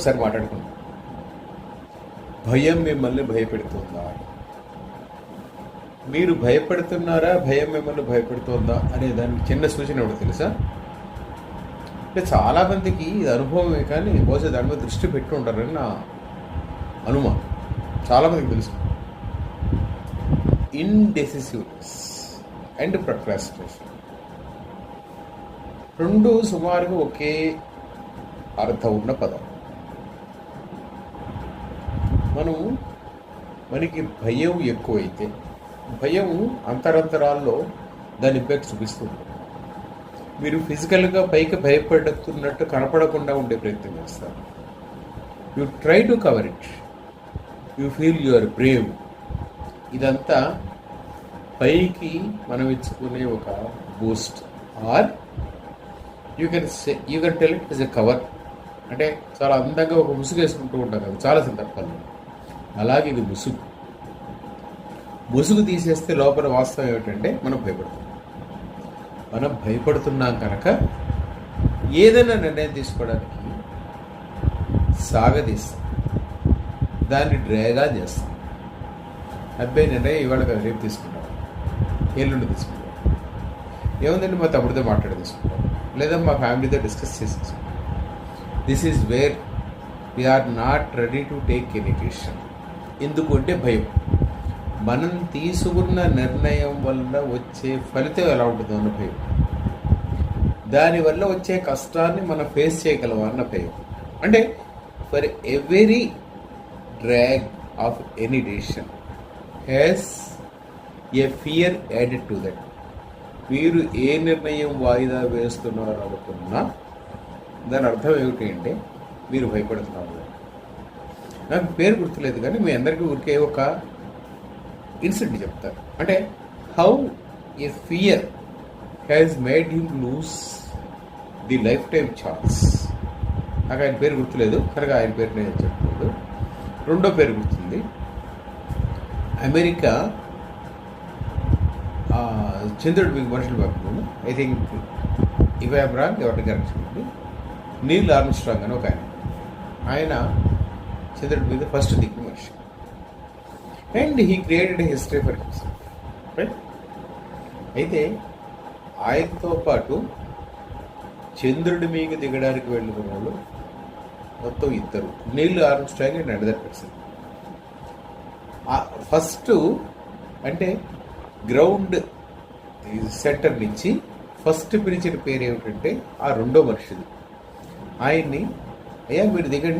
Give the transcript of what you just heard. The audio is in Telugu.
ఒకసారి మాట్లాడుకుందాం. భయం మిమ్మల్ని భయపెడుతుందా? మీరు భయపడుతున్నారా, భయం మిమ్మల్ని భయపెడుతుందా అనే దానికి చిన్న సూచన ఒకటి తెలుసా? అంటే చాలామందికి ఇది అనుభవమే, కానీ బహుశా దాని మీద దృష్టి పెట్టి ఉంటారని నా అనుమానం. చాలామందికి తెలుసు. ఇండెసిసివ్నెస్ అండ్ ప్రొక్రాస్టినేషన్ రెండు సుమారుగా ఒకే అర్థం ఉన్న పదం. మనకి భయం ఎక్కువైతే, భయం అంతరంతరాల్లో దాని ఇంపాక్ట్ చూపిస్తుంది. మీరు ఫిజికల్గా పైకి భయపడుతున్నట్టు కనపడకుండా ఉండే ప్రయత్నం చేస్తారు. You try to cover it, you feel you are brave. ఇదంతా పైకి మనం ఇచ్చుకునే ఒక boost, or you can tell it is a cover. అంటే చాలా అందంగా ఒక ముసుగు వేసుకుంటూ ఉంటాం కదా చాలా సందర్భాల్లో, అలాగే ఇది ముసుగు తీసేస్తే లోపల వాస్తవం ఏమిటంటే మనం భయపడుతున్నాం కనుక ఏదైనా నిర్ణయం తీసుకోవడానికి సాగదీస్తాం, దాన్ని డ్రాగా చేస్తాం. అబ్బాయి నిర్ణయం ఇవాళ కదా, రేపు తీసుకుంటాం, ఎల్లుండి తీసుకుంటాం, ఏముందండి మా తమ్ముడితో మాట్లాడి తీసుకుంటాం, లేదా మా ఫ్యామిలీతో డిస్కస్ చేసి తీసుకుంటాం. This is where we're not ready to take any decision. ఎందుకంటే భయం. మనం తీసుకున్న నిర్ణయం వల్ల వచ్చే ఫలితం ఎలా ఉంటుందో అన్న భయం, దానివల్ల వచ్చే కష్టాన్ని మనం ఫేస్ చేయగలమా అన్న భయం. అంటే for every drag of any decision has a fear added to that. మీరు ఏ నిర్ణయం వాయిదా వేస్తున్నారో అనుకున్నా దాని అర్థం ఏమిటి అంటే మీరు భయపడుతున్నారు. నాకు పేరు గుర్తులేదు, కానీ మీ అందరికీ ఊరికే ఒక ఇన్సిడెంట్ చెప్తారు. అంటే how A fear has made him loose the life time chance. నాకు ఆయన పేరు గుర్తులేదు కనుక ఆయన పేరు నేను చెప్పలేదు. రెండో పేరు గుర్తుంది. అమెరికా చంద్రుడి మీకు మనుషులు పంపుతుంది. I think if I'm wrong, ఎవరిని కరెక్ట్ చేయండి. నీల్ ఆర్మ్స్ట్రాంగ్ అని ఒక ఆయన చంద్రుడి మీద ఫస్ట్ దిక్కు మనిషి. And he created history for himself, right? అయితే ఆయనతో పాటు చంద్రుడి మీద దిగడానికి వెళ్ళిన వాళ్ళు మొత్తం ఇద్దరు, Neel Armstrong and another person. First అంటే గ్రౌండ్ సెంటర్ నుంచి ఫస్ట్ పిలిచిన పేరు ఏమిటంటే ఆ రెండో మనిషిది. ఆయన్ని అయ్యా మీరు దిగండి,